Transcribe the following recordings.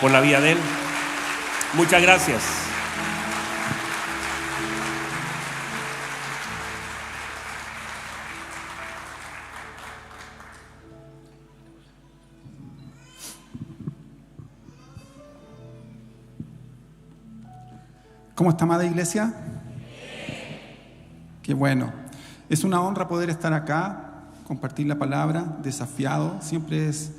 por la vida de él. Muchas gracias. ¿Cómo está, amada iglesia? Qué bueno. Es una honra poder estar acá, compartir la palabra, desafiado. Siempre es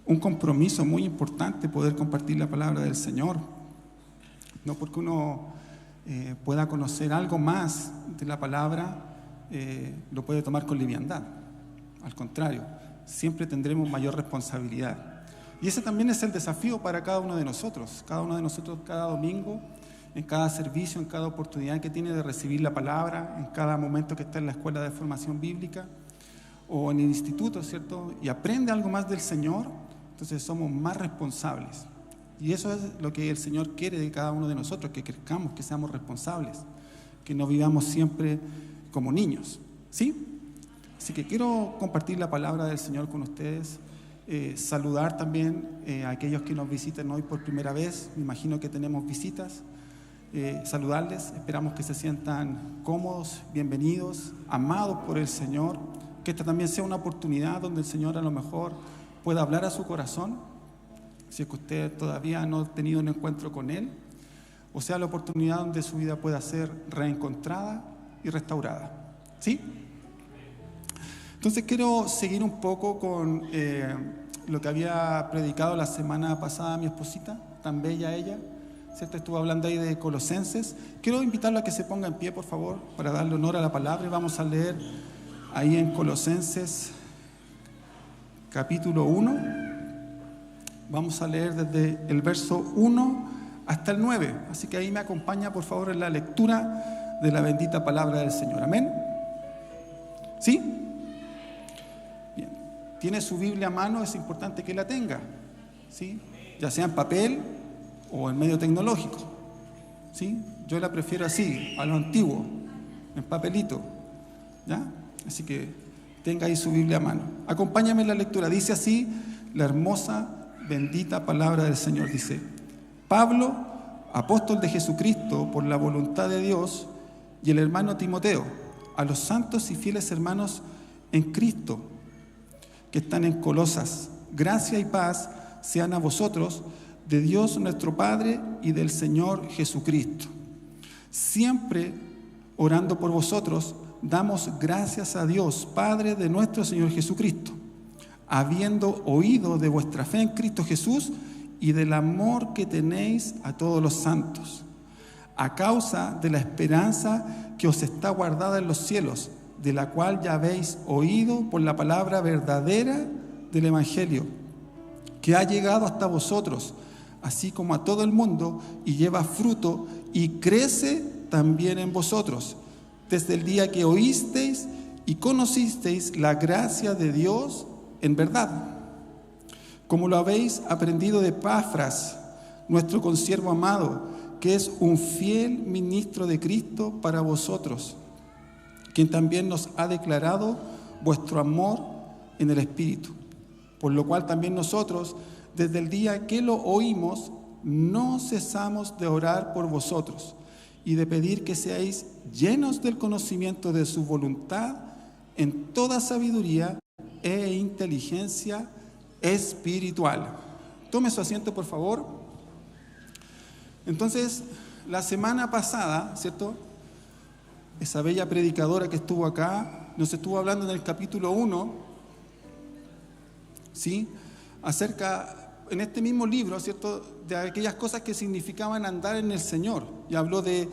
un compromiso muy importante poder compartir la palabra del Señor. No porque uno pueda conocer algo más de la palabra, lo puede tomar con liviandad. Al contrario, siempre tendremos mayor responsabilidad. Y ese también es el desafío para cada uno de nosotros. Cada uno de nosotros, cada domingo, en cada servicio, en cada oportunidad que tiene de recibir la palabra, en cada momento que está en la escuela de formación bíblica o en el instituto, ¿cierto? Y aprende algo más del Señor, entonces somos más responsables. Y eso es lo que el Señor quiere de cada uno de nosotros, que crezcamos, que seamos responsables, que no vivamos siempre como niños, ¿sí? Así que quiero compartir la palabra del Señor con ustedes. Saludar también a aquellos que nos visiten hoy por primera vez. Me imagino que tenemos visitas. Saludarles, esperamos que se sientan cómodos, bienvenidos, amados por el Señor. Que esta también sea una oportunidad donde el Señor a lo mejor pueda hablar a su corazón, si es que usted todavía no ha tenido un encuentro con Él, o sea, la oportunidad donde su vida pueda ser reencontrada y restaurada, ¿sí? Entonces quiero seguir un poco con lo que había predicado la semana pasada mi esposita, tan bella ella, ¿cierto? Estuvo hablando ahí de Colosenses. Quiero invitarla a que se ponga en pie, por favor, para darle honor a la palabra, y vamos a leer ahí en Colosenses capítulo 1. Vamos a leer desde el verso 1 hasta el 9. Así que ahí me acompaña, por favor, en la lectura de la bendita palabra del Señor. Amén. ¿Sí? Tiene su Biblia a mano, es importante que la tenga, ¿sí? Ya sea en papel o en medio tecnológico, ¿sí? Yo la prefiero así, a lo antiguo, en papelito, ¿ya? Así que tenga ahí su Biblia a mano. Acompáñame en la lectura. Dice así la hermosa, bendita palabra del Señor. Dice: Pablo, apóstol de Jesucristo por la voluntad de Dios, y el hermano Timoteo, a los santos y fieles hermanos en Cristo que están en Colosas, gracia y paz sean a vosotros de Dios nuestro Padre y del Señor Jesucristo. Siempre orando por vosotros, damos gracias a Dios, Padre de nuestro Señor Jesucristo, habiendo oído de vuestra fe en Cristo Jesús y del amor que tenéis a todos los santos, a causa de la esperanza que os está guardada en los cielos, de la cual ya habéis oído por la palabra verdadera del Evangelio, que ha llegado hasta vosotros, así como a todo el mundo, y lleva fruto y crece también en vosotros, desde el día que oísteis y conocisteis la gracia de Dios en verdad, como lo habéis aprendido de Epafras, nuestro consiervo amado, que es un fiel ministro de Cristo para vosotros, quien también nos ha declarado vuestro amor en el Espíritu, por lo cual también nosotros, desde el día que lo oímos, no cesamos de orar por vosotros y de pedir que seáis llenos del conocimiento de su voluntad en toda sabiduría e inteligencia espiritual. Tome su asiento, por favor. Entonces, la semana pasada, ¿cierto?, esa bella predicadora que estuvo acá nos estuvo hablando en el capítulo 1, ¿sí?, acerca, en este mismo libro, ¿cierto?, de aquellas cosas que significaban andar en el Señor. Y habló de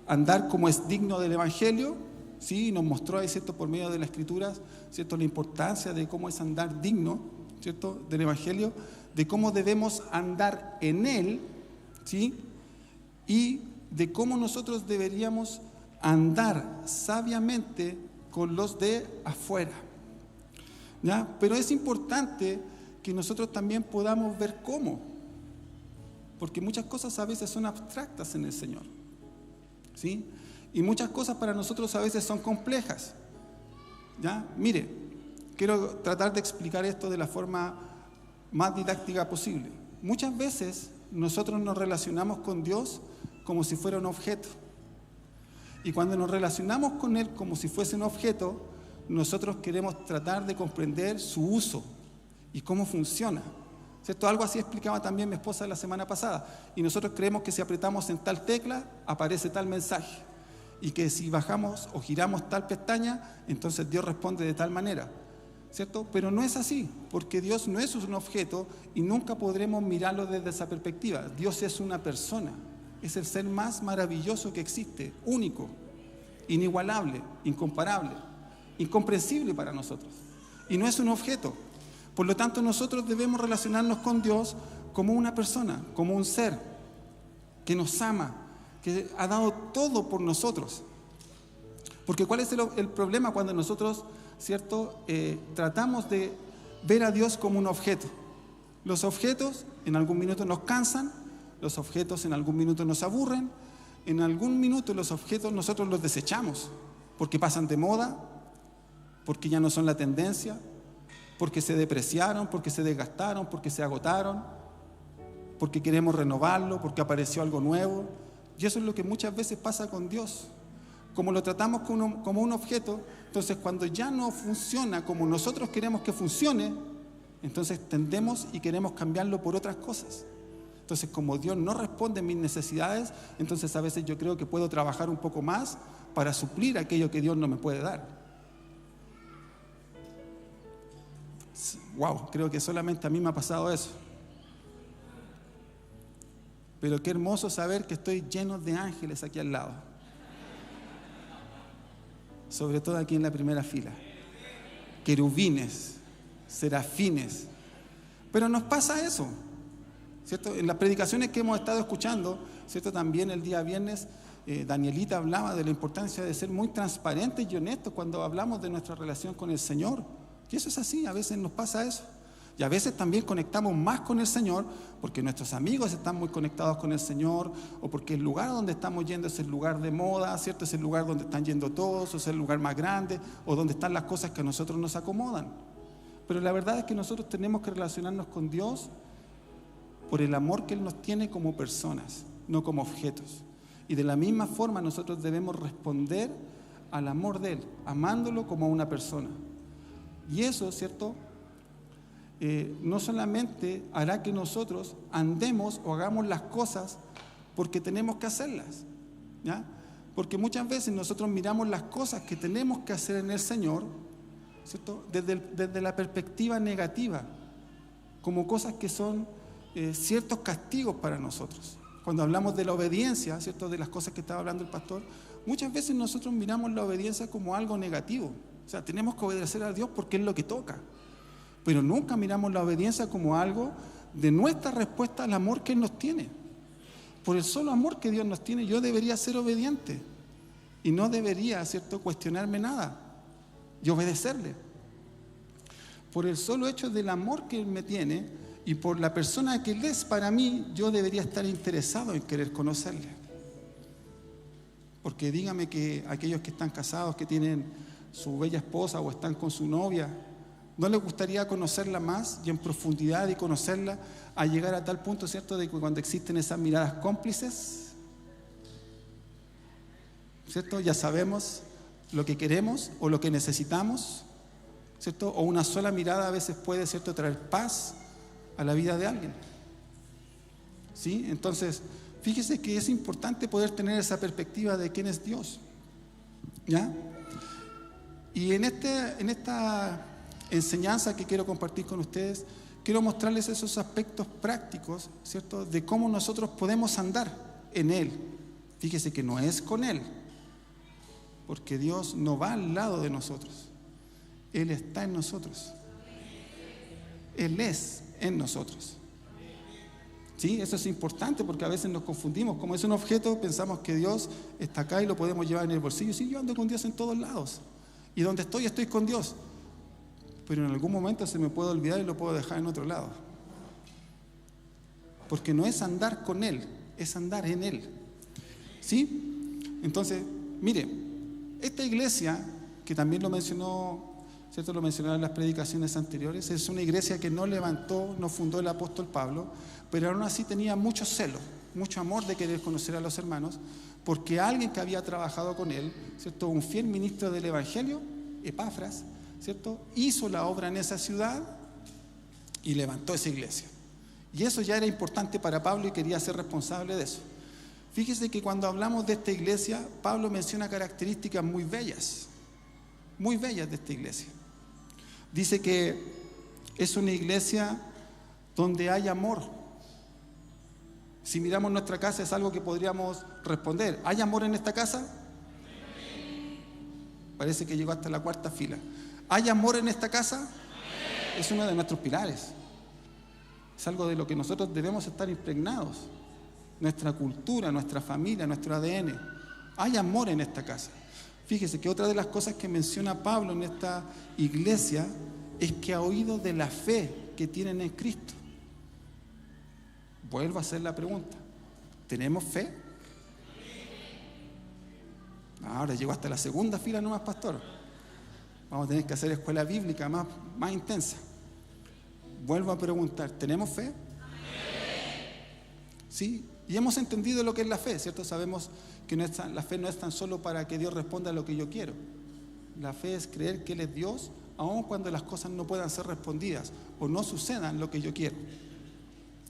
andar como es digno del Evangelio, ¿sí?, y nos mostró ahí, ¿cierto?, por medio de las Escrituras, ¿cierto?, la importancia de cómo es andar digno, ¿cierto?, del Evangelio, de cómo debemos andar en Él, ¿sí?, y de cómo nosotros deberíamos andar sabiamente con los de afuera, ¿ya? Pero es importante que nosotros también podamos ver cómo, porque muchas cosas a veces son abstractas en el Señor, ¿sí? Y muchas cosas para nosotros a veces son complejas, ¿ya? Mire, quiero tratar de explicar esto de la forma más didáctica posible. Muchas veces nosotros nos relacionamos con Dios como si fuera un objeto. Y cuando nos relacionamos con Él como si fuese un objeto, nosotros queremos tratar de comprender su uso y cómo funciona. ¿Cierto? Algo así explicaba también mi esposa la semana pasada. Y nosotros creemos que si apretamos en tal tecla, aparece tal mensaje. Y que si bajamos o giramos tal pestaña, entonces Dios responde de tal manera. ¿Cierto? Pero no es así, porque Dios no es un objeto y nunca podremos mirarlo desde esa perspectiva. Dios es una persona, es el ser más maravilloso que existe, único, inigualable, incomparable, incomprensible para nosotros. Y no es un objeto. Por lo tanto, nosotros debemos relacionarnos con Dios como una persona, como un ser que nos ama, que ha dado todo por nosotros. Porque ¿cuál es el problema cuando nosotros, ¿cierto?, tratamos de ver a Dios como un objeto? Los objetos en algún minuto nos cansan, los objetos en algún minuto nos aburren, en algún minuto los objetos nosotros los desechamos, porque pasan de moda, porque ya no son la tendencia, porque se depreciaron, porque se desgastaron, porque se agotaron, porque queremos renovarlo, porque apareció algo nuevo. Y eso es lo que muchas veces pasa con Dios. Como lo tratamos como un objeto, entonces cuando ya no funciona como nosotros queremos que funcione, entonces tendemos y queremos cambiarlo por otras cosas. Entonces, como Dios no responde a mis necesidades, entonces a veces yo creo que puedo trabajar un poco más para suplir aquello que Dios no me puede dar. Wow, creo que solamente a mí me ha pasado eso. Pero qué hermoso saber que estoy lleno de ángeles aquí al lado. Sobre todo aquí en la primera fila. Querubines, serafines. Pero nos pasa eso, ¿cierto? En las predicaciones que hemos estado escuchando, ¿cierto? También el día viernes, Danielita hablaba de la importancia de ser muy transparentes y honestos cuando hablamos de nuestra relación con el Señor. Y eso es así, a veces nos pasa eso. Y a veces también conectamos más con el Señor porque nuestros amigos están muy conectados con el Señor, o porque el lugar donde estamos yendo es el lugar de moda, ¿cierto? Es el lugar donde están yendo todos, o es el lugar más grande, o donde están las cosas que a nosotros nos acomodan. Pero la verdad es que nosotros tenemos que relacionarnos con Dios por el amor que Él nos tiene como personas, no como objetos. Y de la misma forma nosotros debemos responder al amor de Él, amándolo como a una persona. Y eso, ¿cierto?, no solamente hará que nosotros andemos o hagamos las cosas porque tenemos que hacerlas, ¿ya? Porque muchas veces nosotros miramos las cosas que tenemos que hacer en el Señor, ¿cierto?, desde la perspectiva negativa, como cosas que son ciertos castigos para nosotros. Cuando hablamos de la obediencia, ¿cierto?, de las cosas que estaba hablando el pastor, muchas veces nosotros miramos la obediencia como algo negativo. O sea, tenemos que obedecer a Dios porque es lo que toca. Pero nunca miramos la obediencia como algo de nuestra respuesta al amor que Él nos tiene. Por el solo amor que Dios nos tiene, yo debería ser obediente. Y no debería, ¿cierto?, cuestionarme nada y obedecerle. Por el solo hecho del amor que Él me tiene y por la persona que Él es para mí, yo debería estar interesado en querer conocerle. Porque dígame que aquellos que están casados, que tienen su bella esposa o están con su novia, ¿no les gustaría conocerla más y en profundidad y conocerla a llegar a tal punto, ¿cierto?, de que cuando existen esas miradas cómplices, ¿cierto?, ya sabemos lo que queremos o lo que necesitamos, ¿cierto? O una sola mirada a veces puede, ¿cierto?, traer paz a la vida de alguien. ¿Sí? Entonces, fíjese que es importante poder tener esa perspectiva de quién es Dios, ¿ya? Y en esta enseñanza que quiero compartir con ustedes, quiero mostrarles esos aspectos prácticos, ¿cierto?, de cómo nosotros podemos andar en Él. Fíjese que no es con Él, porque Dios no va al lado de nosotros, Él está en nosotros, Él es en nosotros. ¿Sí? Eso es importante porque a veces nos confundimos. Como es un objeto, pensamos que Dios está acá y lo podemos llevar en el bolsillo. Sí, yo ando con Dios en todos lados, y donde estoy con Dios. Pero en algún momento se me puede olvidar y lo puedo dejar en otro lado. Porque no es andar con Él, es andar en Él. ¿Sí? Entonces, mire, esta iglesia, que también lo mencionó, ¿cierto? Lo mencionaron en las predicaciones anteriores. Es una iglesia que no levantó, no fundó el apóstol Pablo, pero aún así tenía mucho celo, mucho amor de querer conocer a los hermanos, porque alguien que había trabajado con él, ¿cierto? Un fiel ministro del Evangelio, Epafras, ¿cierto? Hizo la obra en esa ciudad y levantó esa iglesia. Y eso ya era importante para Pablo y quería ser responsable de eso. Fíjese que cuando hablamos de esta iglesia, Pablo menciona características muy bellas de esta iglesia. Dice que es una iglesia donde hay amor. Si miramos nuestra casa es algo que podríamos responder. ¿Hay amor en esta casa? Parece que llegó hasta la cuarta fila. ¿Hay amor en esta casa? Es uno de nuestros pilares. Es algo de lo que nosotros debemos estar impregnados. Nuestra cultura, nuestra familia, nuestro ADN. Hay amor en esta casa. Fíjese que otra de las cosas que menciona Pablo en esta iglesia es que ha oído de la fe que tienen en Cristo. Vuelvo a hacer la pregunta. ¿Tenemos fe? Ahora llegó hasta la segunda fila nomás, pastor. Vamos a tener que hacer escuela bíblica más intensa. Vuelvo a preguntar, ¿tenemos fe? ¿Sí? Y hemos entendido lo que es la fe, ¿cierto? Sabemos que la fe no es tan solo para que Dios responda a lo que yo quiero. La fe es creer que Él es Dios, aun cuando las cosas no puedan ser respondidas o no sucedan lo que yo quiero.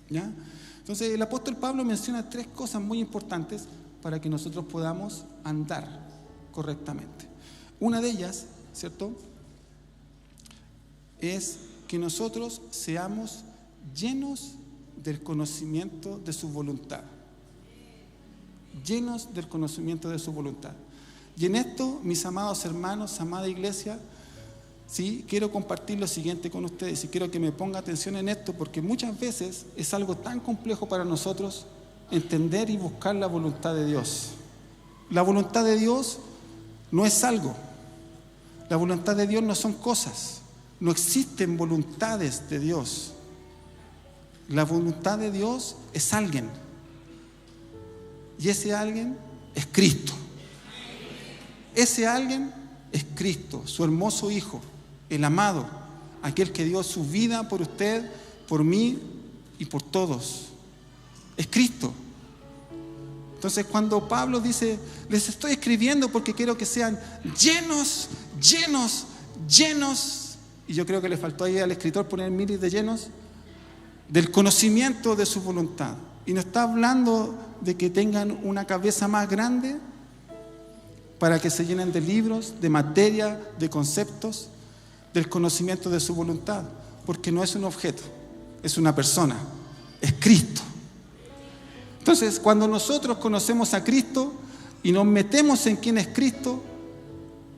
¿Ya? Entonces el apóstol Pablo menciona 3 cosas muy importantes para que nosotros podamos andar correctamente. Una de ellas, ¿cierto?, es que nosotros seamos llenos del conocimiento de su voluntad. Llenos del conocimiento de su voluntad. Y en esto, mis amados hermanos, amada iglesia, sí, quiero compartir lo siguiente con ustedes y quiero que me ponga atención en esto, porque muchas veces es algo tan complejo para nosotros entender y buscar la voluntad de Dios. La voluntad de Dios no es algo. La voluntad de Dios no son cosas. No existen voluntades de Dios. La voluntad de Dios es alguien. Y ese alguien es Cristo. Ese alguien es Cristo, su hermoso Hijo, el amado, aquel que dio su vida por usted, por mí y por todos. Es Cristo. Entonces cuando Pablo dice, les estoy escribiendo porque quiero que sean llenos, llenos, llenos, y yo creo que le faltó ahí al escritor poner miles de llenos, del conocimiento de su voluntad. Y no está hablando de que tengan una cabeza más grande para que se llenen de libros, de materia, de conceptos, del conocimiento de su voluntad, porque no es un objeto, es una persona, es Cristo. Entonces, cuando nosotros conocemos a Cristo y nos metemos en quién es Cristo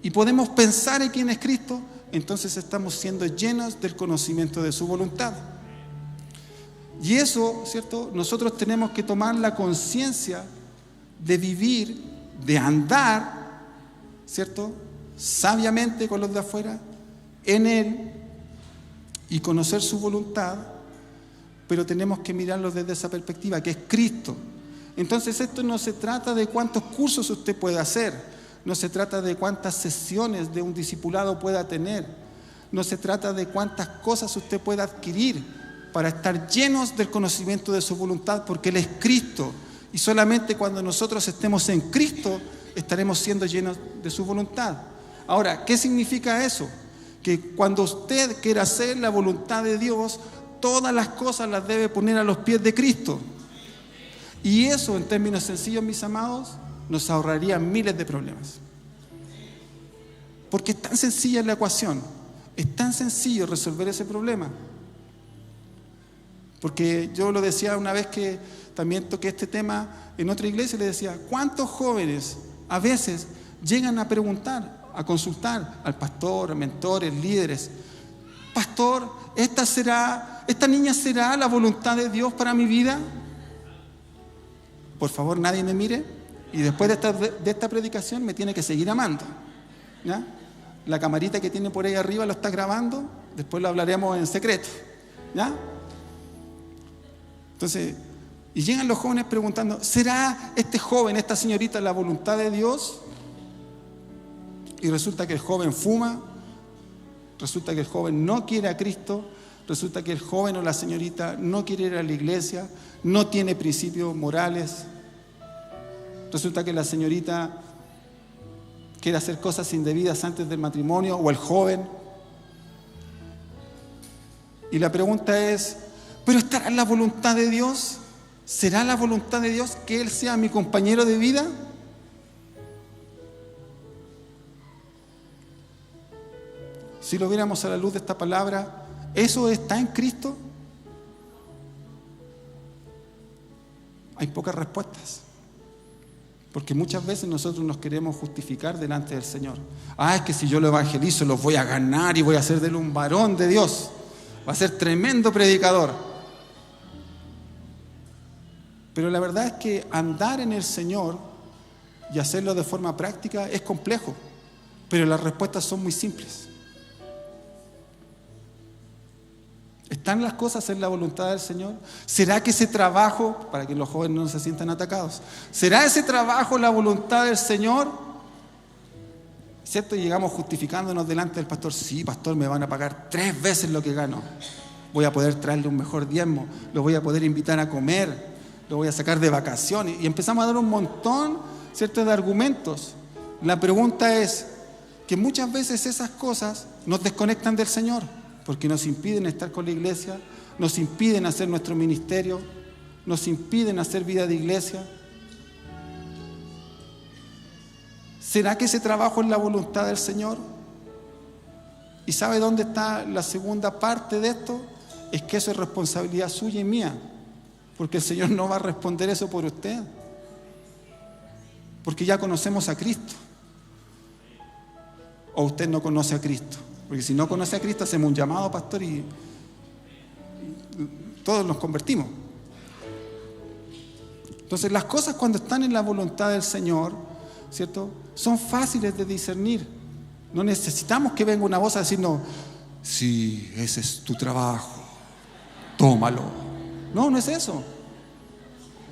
y podemos pensar en quién es Cristo, entonces estamos siendo llenos del conocimiento de su voluntad. Y eso, ¿cierto? Nosotros tenemos que tomar la conciencia de vivir, de andar, ¿cierto?, sabiamente con los de afuera, en Él, y conocer su voluntad, pero tenemos que mirarlo desde esa perspectiva, que es Cristo. Entonces esto no se trata de cuántos cursos usted puede hacer, no se trata de cuántas sesiones de un discipulado pueda tener, no se trata de cuántas cosas usted pueda adquirir para estar llenos del conocimiento de su voluntad, porque Él es Cristo, y solamente cuando nosotros estemos en Cristo estaremos siendo llenos de su voluntad. Ahora, ¿qué significa eso? Que cuando usted quiera hacer la voluntad de Dios, todas las cosas las debe poner a los pies de Cristo. Y eso, en términos sencillos, mis amados, nos ahorraría miles de problemas. Porque es tan sencilla la ecuación, es tan sencillo resolver ese problema. Porque yo lo decía una vez que también toqué este tema en otra iglesia, le decía, ¿cuántos jóvenes a veces llegan a preguntar, a consultar al pastor, a mentores, líderes? Pastor, ¿esta niña será la voluntad de Dios para mi vida? Por favor, nadie me mire, y después de esta predicación me tiene que seguir amando, ¿ya? La camarita que tiene por ahí arriba lo está grabando, después lo hablaremos en secreto, ¿ya? Entonces, y llegan los jóvenes preguntando, ¿será este joven, esta señorita, la voluntad de Dios? Y resulta que el joven fuma, resulta que el joven no quiere a Cristo, resulta que el joven o la señorita no quiere ir a la iglesia, no tiene principios morales, resulta que la señorita quiere hacer cosas indebidas antes del matrimonio, o el joven. Y la pregunta es, ¿pero estará en la voluntad de Dios? ¿Será la voluntad de Dios que Él sea mi compañero de vida? Si lo viéramos a la luz de esta palabra, ¿eso está en Cristo? Hay pocas respuestas. Porque muchas veces nosotros nos queremos justificar delante del Señor. Es que si yo lo evangelizo los voy a ganar y voy a hacer de él un varón de Dios. Va a ser tremendo predicador. Pero la verdad es que andar en el Señor y hacerlo de forma práctica es complejo. Pero las respuestas son muy simples. ¿Están las cosas en la voluntad del Señor? ¿Será que ese trabajo, para que los jóvenes no se sientan atacados, será ese trabajo la voluntad del Señor? ¿Cierto? Y llegamos justificándonos delante del pastor. Sí, pastor, me van a pagar 3 veces lo que gano. Voy a poder traerle un mejor diezmo, lo voy a poder invitar a comer, lo voy a sacar de vacaciones. Y empezamos a dar un montón, ¿cierto?, de argumentos. La pregunta es que muchas veces esas cosas nos desconectan del Señor, porque nos impiden estar con la iglesia, nos impiden hacer nuestro ministerio, nos impiden hacer vida de iglesia. ¿Será que ese trabajo es la voluntad del Señor? ¿Y sabe dónde está la segunda parte de esto? Es que eso es responsabilidad suya y mía, porque el Señor no va a responder eso por usted, porque ya conocemos a Cristo. ¿O usted no conoce a Cristo? Porque si no conoce a Cristo, hacemos un llamado, pastor, y todos nos convertimos. Entonces, las cosas cuando están en la voluntad del Señor, ¿cierto?, son fáciles de discernir. No necesitamos que venga una voz a decirnos, sí, ese es tu trabajo, tómalo. No, no es eso.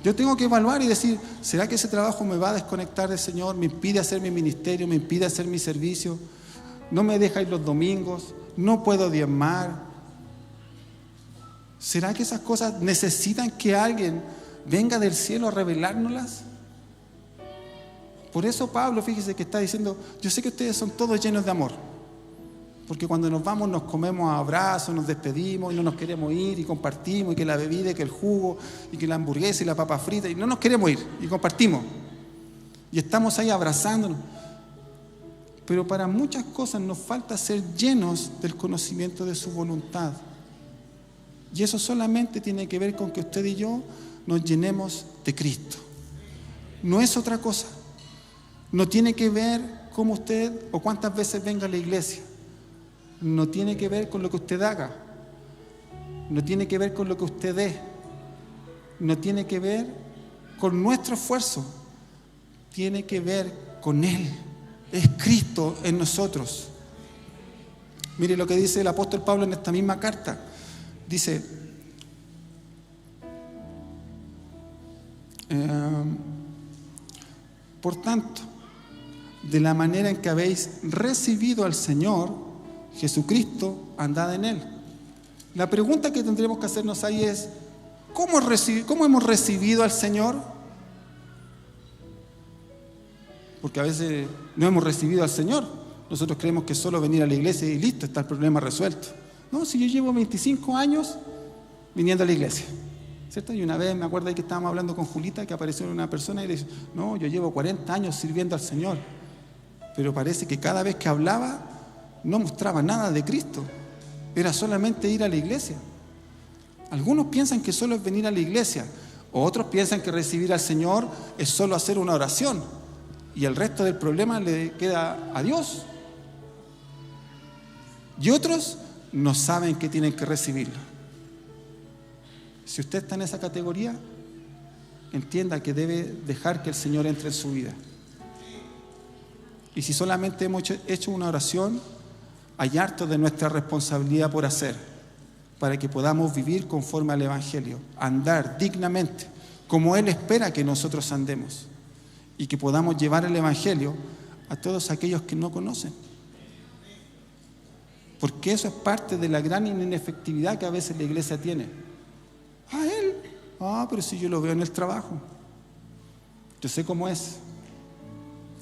Yo tengo que evaluar y decir, ¿será que ese trabajo me va a desconectar del Señor? ¿Me impide hacer mi ministerio? ¿Me impide hacer mi servicio? ¿No me deja ir los domingos? ¿No puedo diezmar? ¿Será que esas cosas necesitan que alguien venga del cielo a revelárnoslas? Por eso Pablo, fíjese que está diciendo, yo sé que ustedes son todos llenos de amor, porque cuando nos vamos nos comemos a abrazos, nos despedimos y no nos queremos ir y compartimos, y que la bebida, y que el jugo, y que la hamburguesa y la papa frita, y no nos queremos ir y compartimos. Y estamos ahí abrazándonos. Pero para muchas cosas nos falta ser llenos del conocimiento de su voluntad. Y eso solamente tiene que ver con que usted y yo nos llenemos de Cristo. No es otra cosa. No tiene que ver cómo usted o cuántas veces venga a la iglesia. No tiene que ver con lo que usted haga. No tiene que ver con lo que usted dé. No tiene que ver con nuestro esfuerzo. Tiene que ver con Él. Es Cristo en nosotros. Mire lo que dice el apóstol Pablo en esta misma carta. Dice, por tanto, de la manera en que habéis recibido al Señor Jesucristo, andad en Él. La pregunta que tendremos que hacernos ahí es, ¿cómo hemos recibido al Señor? Porque a veces no hemos recibido al Señor. Nosotros creemos que solo venir a la iglesia y listo, está el problema resuelto. No, si yo llevo 25 años viniendo a la iglesia, ¿cierto? Y una vez me acuerdo ahí que estábamos hablando con Julita, que apareció una persona y le dice, no, yo llevo 40 años sirviendo al Señor. Pero parece que cada vez que hablaba no mostraba nada de Cristo. Era solamente ir a la iglesia. Algunos piensan que solo es venir a la iglesia. Otros piensan que recibir al Señor es solo hacer una oración. Y el resto del problema le queda a Dios. Y otros no saben que tienen que recibirlo. Si usted está en esa categoría, entienda que debe dejar que el Señor entre en su vida. Y si solamente hemos hecho una oración, hay harto de nuestra responsabilidad por hacer, para que podamos vivir conforme al Evangelio, andar dignamente, como Él espera que nosotros andemos, y que podamos llevar el Evangelio a todos aquellos que no conocen. Porque eso es parte de la gran inefectividad que a veces la iglesia tiene. Él. Pero si yo lo veo en el trabajo. Yo sé cómo es.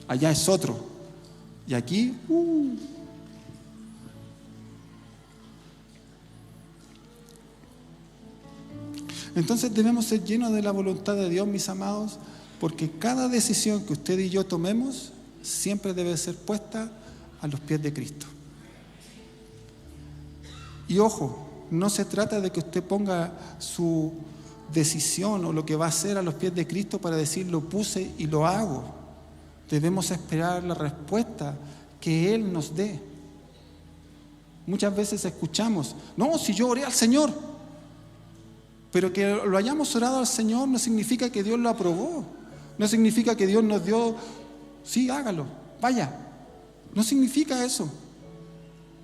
Allá es otro. Y aquí, Entonces debemos ser llenos de la voluntad de Dios, mis amados, porque cada decisión que usted y yo tomemos siempre debe ser puesta a los pies de Cristo. Y ojo, no se trata de que usted ponga su decisión o lo que va a hacer a los pies de Cristo para decir lo puse y lo hago. Debemos esperar la respuesta que Él nos dé. Muchas veces escuchamos, no, si yo oré al Señor, pero que lo hayamos orado al Señor no significa que Dios lo aprobó, no significa que Dios nos dio, sí, hágalo, vaya, no significa eso.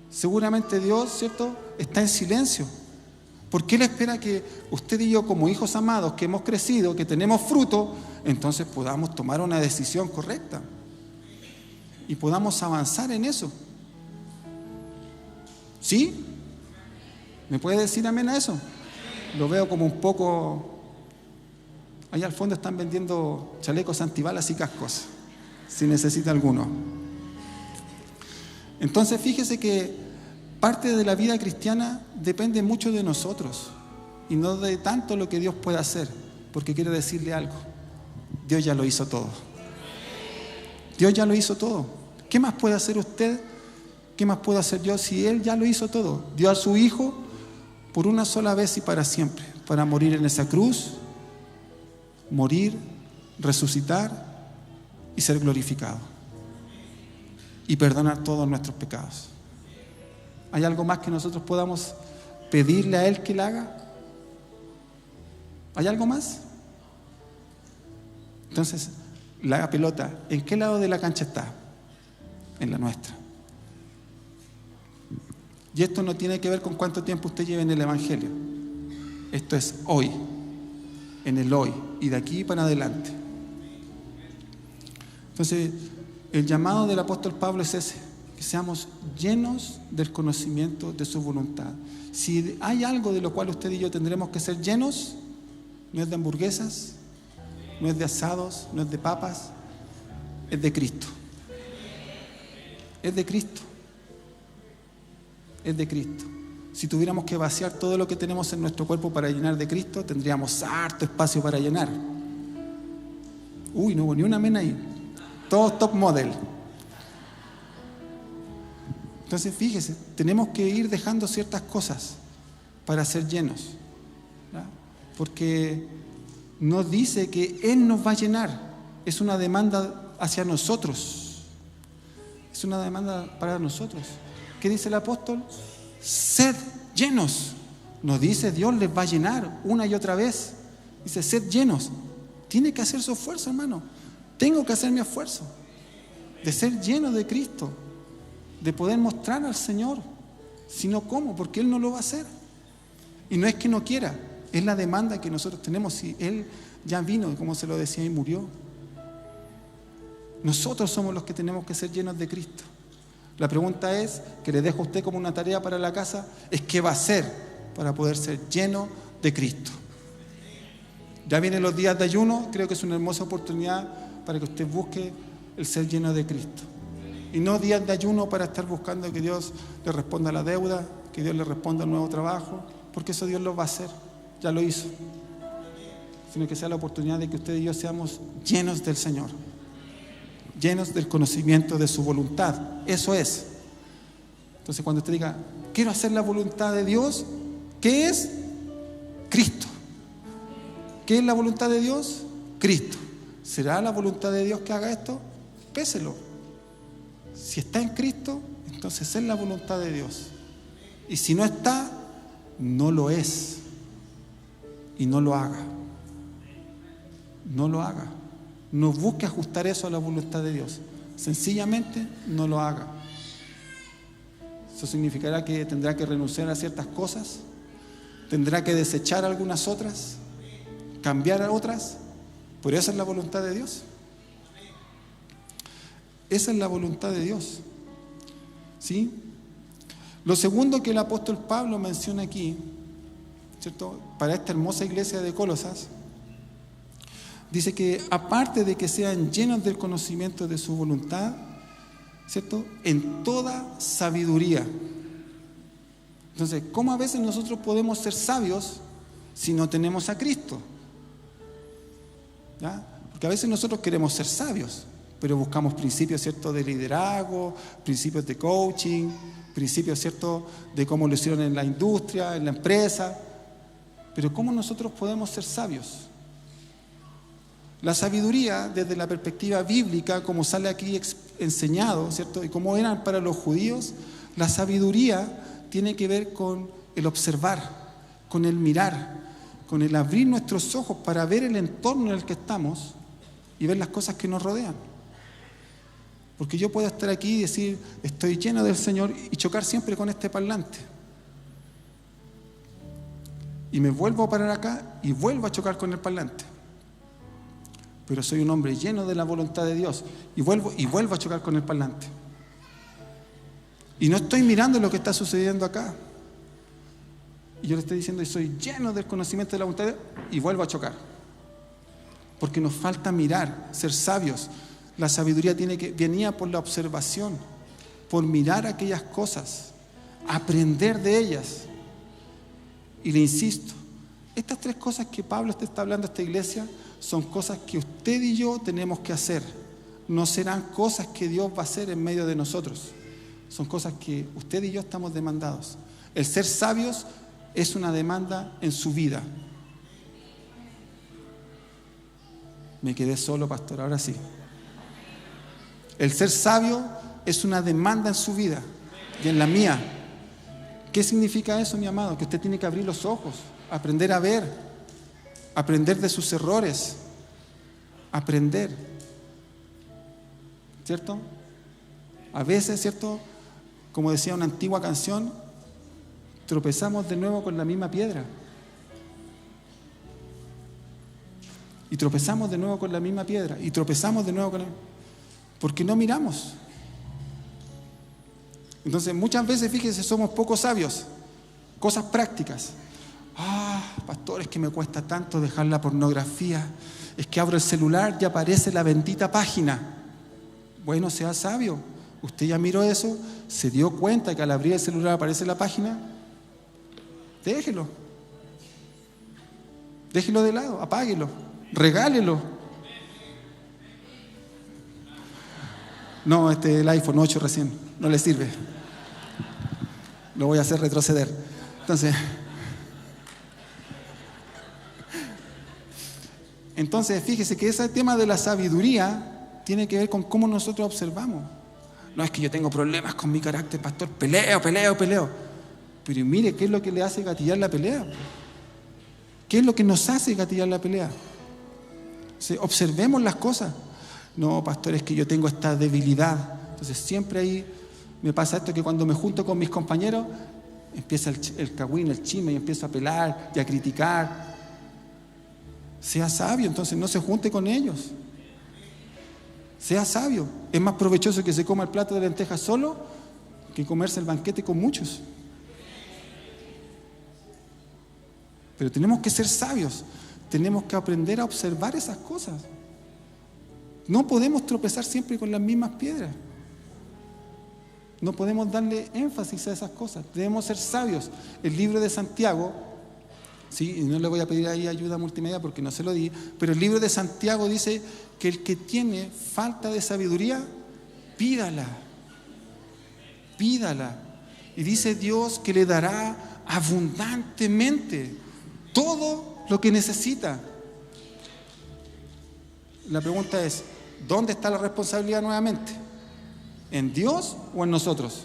Seguramente Dios, ¿cierto?, está en silencio, porque Él espera que usted y yo, como hijos amados, que hemos crecido, que tenemos fruto, entonces podamos tomar una decisión correcta y podamos avanzar en eso. ¿Sí? ¿Me puede decir amén a eso? Lo veo como un poco... Allá al fondo están vendiendo chalecos antibalas y cascos, si necesita alguno. Entonces fíjese que parte de la vida cristiana depende mucho de nosotros y no de tanto lo que Dios puede hacer, porque quiero decirle algo, Dios ya lo hizo todo. Dios ya lo hizo todo. ¿Qué más puede hacer usted? ¿Qué más puedo hacer yo si Él ya lo hizo todo? Dio a su Hijo por una sola vez y para siempre, para morir en esa cruz, morir, resucitar y ser glorificado y perdonar todos nuestros pecados. ¿Hay algo más que nosotros podamos pedirle a Él que le haga? ¿Hay algo más? Entonces, la pelota, ¿en qué lado de la cancha está? En la nuestra. Y esto no tiene que ver con cuánto tiempo usted lleve en el Evangelio. Esto es hoy, en el hoy, y de aquí para adelante. Entonces, el llamado del apóstol Pablo es ese, que seamos llenos del conocimiento de su voluntad. Si hay algo de lo cual usted y yo tendremos que ser llenos, no es de hamburguesas, no es de asados, no es de papas, es de Cristo. Es de Cristo. Es de Cristo. Si tuviéramos que vaciar todo lo que tenemos en nuestro cuerpo para llenar de Cristo, tendríamos harto espacio para llenar. No hubo ni una amén ahí. Todos top model. Entonces fíjese, tenemos que ir dejando ciertas cosas para ser llenos, ¿verdad? Porque no dice que Él nos va a llenar, es una demanda hacia nosotros, es una demanda para nosotros. ¿Qué dice el apóstol? Sed llenos. No dice Dios les va a llenar una y otra vez, dice sed llenos. Tiene que hacer su esfuerzo, hermano. Tengo que hacer mi esfuerzo de ser lleno de Cristo, de poder mostrar al Señor. Si no, ¿cómo? Porque Él no lo va a hacer. Y no es que no quiera, es la demanda que nosotros tenemos. Si Él ya vino, como se lo decía, y murió, nosotros somos los que tenemos que ser llenos de Cristo. La pregunta es, que le dejo a usted como una tarea para la casa, es qué va a hacer para poder ser lleno de Cristo. Ya vienen los días de ayuno, creo que es una hermosa oportunidad para que usted busque el ser lleno de Cristo. Y no días de ayuno para estar buscando que Dios le responda a la deuda, que Dios le responda al nuevo trabajo, porque eso Dios lo va a hacer, ya lo hizo. Sino que sea la oportunidad de que usted y yo seamos llenos del Señor, llenos del conocimiento de su voluntad. Eso es. Entonces cuando usted diga, quiero hacer la voluntad de Dios, ¿qué es? Cristo. ¿Qué es la voluntad de Dios? Cristo. ¿Será la voluntad de Dios que haga esto? Péselo. Si está en Cristo, entonces es la voluntad de Dios. Y si no está, no lo es. Y no lo haga. No lo haga. No busque ajustar eso a la voluntad de Dios. Sencillamente no lo haga. Eso significará que tendrá que renunciar a ciertas cosas, tendrá que desechar algunas otras, cambiar a otras, pero esa es la voluntad de Dios. Esa es la voluntad de Dios. ¿Sí? Lo segundo que el apóstol Pablo menciona aquí, ¿cierto?, para esta hermosa iglesia de Colosas, dice que aparte de que sean llenos del conocimiento de su voluntad, ¿cierto?, en toda sabiduría. Entonces, ¿cómo a veces nosotros podemos ser sabios si no tenemos a Cristo? ¿Ya? Porque a veces nosotros queremos ser sabios, pero buscamos principios, ¿cierto?, de liderazgo, principios de coaching, principios, ¿cierto?, de cómo lo hicieron en la industria, en la empresa. Pero ¿cómo nosotros podemos ser sabios? La sabiduría, desde la perspectiva bíblica, como sale aquí enseñado, ¿cierto?, y como eran para los judíos, la sabiduría tiene que ver con el observar, con el mirar, con el abrir nuestros ojos para ver el entorno en el que estamos y ver las cosas que nos rodean. Porque yo puedo estar aquí y decir, estoy lleno del Señor, y chocar siempre con este parlante. Y me vuelvo a parar acá y vuelvo a chocar con el parlante. Pero soy un hombre lleno de la voluntad de Dios y vuelvo a chocar con el parlante. Y no estoy mirando lo que está sucediendo acá. Y yo le estoy diciendo, y soy lleno del conocimiento de la voluntad de Dios, y vuelvo a chocar. Porque nos falta mirar, ser sabios. La sabiduría venía por la observación, por mirar aquellas cosas, aprender de ellas. Y le insisto, estas tres cosas que Pablo está hablando a esta iglesia son cosas que usted y yo tenemos que hacer. No serán cosas que Dios va a hacer en medio de nosotros. Son cosas que usted y yo estamos demandados. El ser sabios es una demanda en su vida. Me quedé solo, pastor, ahora sí. El ser sabio es una demanda en su vida y en la mía. ¿Qué significa eso, mi amado? Que usted tiene que abrir los ojos, aprender a ver, aprender de sus errores, aprender. ¿Cierto? A veces, ¿cierto?, como decía una antigua canción, tropezamos de nuevo con la misma piedra. Y tropezamos de nuevo con la misma piedra. Y tropezamos de nuevo con la... Porque no miramos. Entonces, muchas veces, fíjense, somos poco sabios. Cosas prácticas. Pastor, es que me cuesta tanto dejar la pornografía. Es que abro el celular y aparece la bendita página. Bueno, sea sabio. Usted ya miró eso, se dio cuenta que al abrir el celular aparece la página. Déjelo. Déjelo de lado, apáguelo, regálelo. No, el iPhone 8 recién, no le sirve. Lo voy a hacer retroceder. Entonces, fíjese que ese tema de la sabiduría tiene que ver con cómo nosotros observamos. No es que yo tengo problemas con mi carácter, pastor, peleo. Pero mire, ¿qué es lo que le hace gatillar la pelea? ¿Qué es lo que nos hace gatillar la pelea? Observemos las cosas. No, pastor, es que yo tengo esta debilidad. Entonces siempre ahí me pasa esto, que cuando me junto con mis compañeros, empieza el cagüín, el chisme, y empiezo a pelar y a criticar. Sea sabio, entonces no se junte con ellos. Sea sabio. Es más provechoso que se coma el plato de lentejas solo que comerse el banquete con muchos. Pero tenemos que ser sabios. Tenemos que aprender a observar esas cosas. No podemos tropezar siempre con las mismas piedras. No podemos darle énfasis a esas cosas. Debemos ser sabios. El libro de Santiago, sí, y no le voy a pedir ahí ayuda multimedia porque no se lo di, pero el libro de Santiago dice que el que tiene falta de sabiduría, pídala. Y dice Dios que le dará abundantemente todo lo que necesita. La pregunta es, ¿dónde está la responsabilidad nuevamente? ¿En Dios o en nosotros?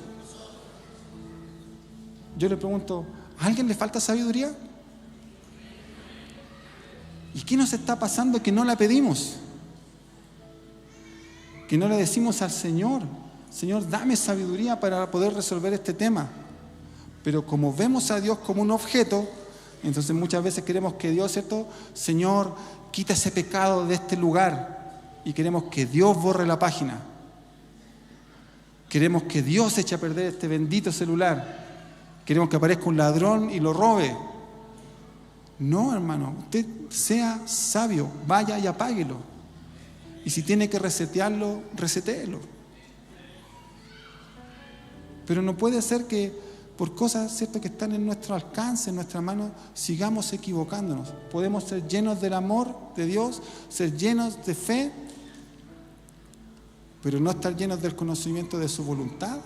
Yo le pregunto, ¿a alguien le falta sabiduría? ¿Y qué nos está pasando que no la pedimos? Que no le decimos al Señor, Señor, dame sabiduría para poder resolver este tema. Pero como vemos a Dios como un objeto, entonces muchas veces queremos que Dios, ¿cierto? Señor, quita ese pecado de este lugar. Y queremos que Dios borre la página. Queremos que Dios eche a perder este bendito celular. Queremos que aparezca un ladrón y lo robe. No, hermano, usted sea sabio, vaya y apáguelo. Y si tiene que resetearlo, resetéelo. Pero no puede ser que por cosas, ¿cierto?, que están en nuestro alcance, en nuestra mano, sigamos equivocándonos. Podemos ser llenos del amor de Dios, ser llenos de fe, pero no estar llenos del conocimiento de su voluntad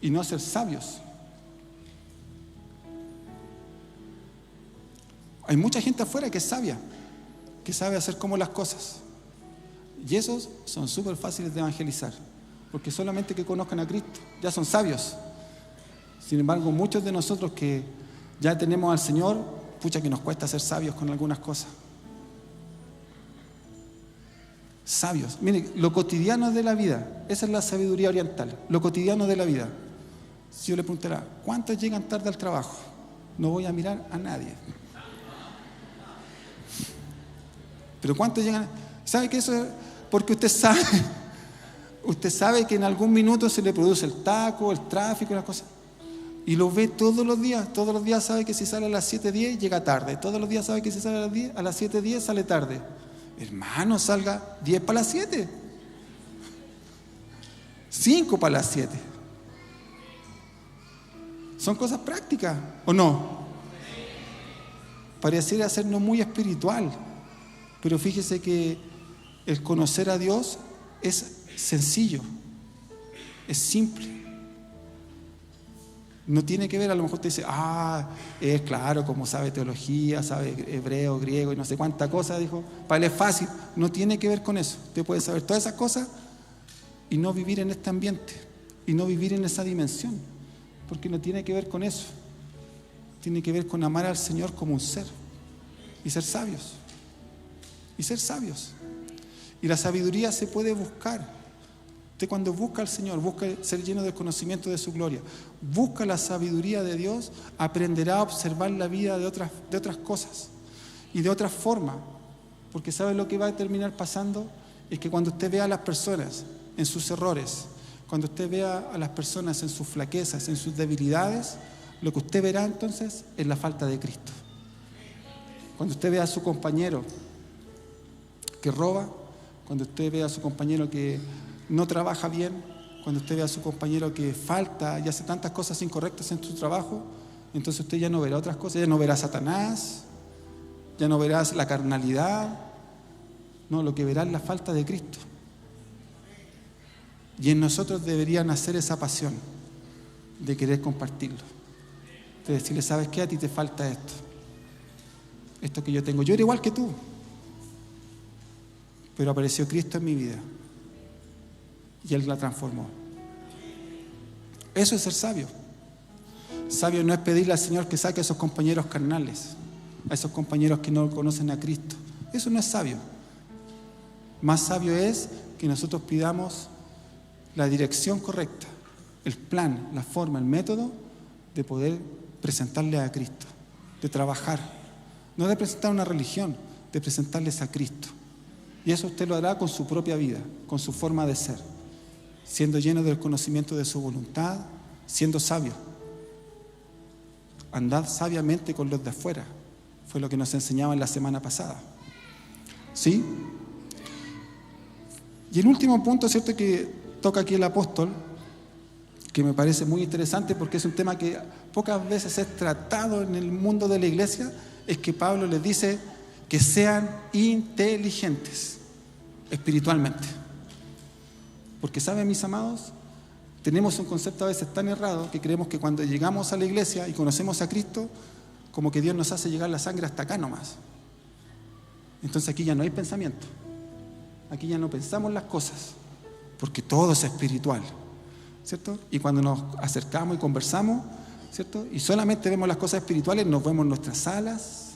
y no ser sabios. Hay mucha gente afuera que es sabia, que sabe hacer como las cosas. Y esos son súper fáciles de evangelizar, porque solamente que conozcan a Cristo ya son sabios. Sin embargo, muchos de nosotros que ya tenemos al Señor, pucha que nos cuesta ser sabios con algunas cosas. Sabios. Miren, lo cotidiano de la vida, esa es la sabiduría oriental, lo cotidiano de la vida. Si yo le preguntara, ¿cuántos llegan tarde al trabajo? No voy a mirar a nadie. Pero ¿cuántos llegan? ¿Sabe que eso es? Porque usted sabe que en algún minuto se le produce el taco, el tráfico, una cosa. Y lo ve todos los días sabe que si sale a las 7:10 llega tarde, todos los días sabe que si sale a las 7:10 sale tarde. Hermano, salga 10 para las 7, 5 para las 7. Son cosas prácticas, ¿o no? Pareciera ser no muy espiritual, pero fíjese que el conocer a Dios es sencillo, es simple. No tiene que ver, a lo mejor te dice, es claro, como sabe teología, sabe hebreo, griego y no sé cuánta cosa, dijo, para él es fácil. No tiene que ver con eso. Usted puede saber todas esas cosas y no vivir en este ambiente, y no vivir en esa dimensión, porque no tiene que ver con eso. Tiene que ver con amar al Señor como un ser y ser sabios. Y ser sabios. Y la sabiduría se puede buscar. Usted cuando busca al Señor, busca ser lleno del conocimiento de su gloria, busca la sabiduría de Dios, aprenderá a observar la vida de otras cosas y de otras formas. Porque ¿sabe lo que va a terminar pasando? Es que cuando usted vea a las personas en sus errores, cuando usted vea a las personas en sus flaquezas, en sus debilidades, lo que usted verá entonces es la falta de Cristo. Cuando usted vea a su compañero que roba, cuando usted vea a su compañero que no trabaja bien, cuando usted vea a su compañero que falta y hace tantas cosas incorrectas en su trabajo, entonces usted ya no verá otras cosas, ya no verá a Satanás, ya no verá la carnalidad, no, lo que verá es la falta de Cristo. Y en nosotros debería nacer esa pasión de querer compartirlo, de decirle, ¿sabes qué? A ti te falta esto que yo tengo. Yo era igual que tú, pero apareció Cristo en mi vida y Él la transformó. Eso es ser sabio. Sabio no es pedirle al Señor que saque a esos compañeros carnales, a esos compañeros que no conocen a Cristo. Eso no es sabio. Más sabio es que nosotros pidamos la dirección correcta, el plan, la forma, el método de poder presentarle a Cristo, de trabajar, no de presentar una religión, de presentarles a Cristo. Y eso usted lo hará con su propia vida, con su forma de ser, siendo lleno del conocimiento de su voluntad, siendo sabio. Andad sabiamente con los de afuera, fue lo que nos enseñaban la semana pasada. ¿Sí? Y el último punto, ¿cierto?, que toca aquí el apóstol, que me parece muy interesante porque es un tema que pocas veces es tratado en el mundo de la iglesia, es que Pablo les dice que sean inteligentes espiritualmente. Porque ¿saben, mis amados? Tenemos un concepto a veces tan errado que creemos que cuando llegamos a la iglesia y conocemos a Cristo, como que Dios nos hace llegar la sangre hasta acá nomás. Entonces aquí ya no hay pensamiento. Aquí ya no pensamos las cosas, porque todo es espiritual, ¿cierto? Y cuando nos acercamos y conversamos, ¿cierto?, y solamente vemos las cosas espirituales, nos vemos nuestras alas,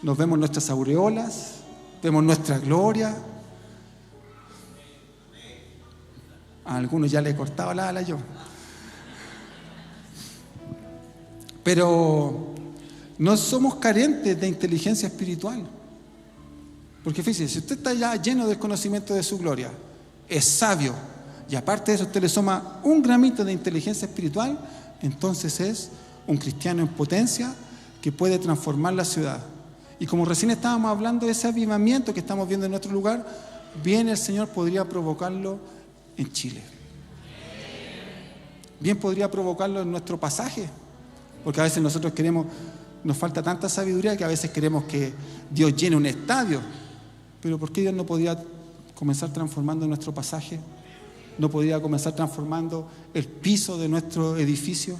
nos vemos nuestras aureolas, vemos nuestra gloria. A algunos ya le cortaba la ala yo. Pero no somos carentes de inteligencia espiritual. Porque fíjese, si usted está ya lleno del conocimiento de su gloria, es sabio, y aparte de eso usted le suma un gramito de inteligencia espiritual, entonces es un cristiano en potencia que puede transformar la ciudad. Y como recién estábamos hablando de ese avivamiento que estamos viendo en nuestro lugar, bien el Señor podría provocarlo en Chile. Bien podría provocarlo en nuestro pasaje, porque a veces nosotros nos falta tanta sabiduría que a veces queremos que Dios llene un estadio. Pero ¿por qué Dios no podría comenzar transformando nuestro pasaje? ¿No podría comenzar transformando el piso de nuestro edificio?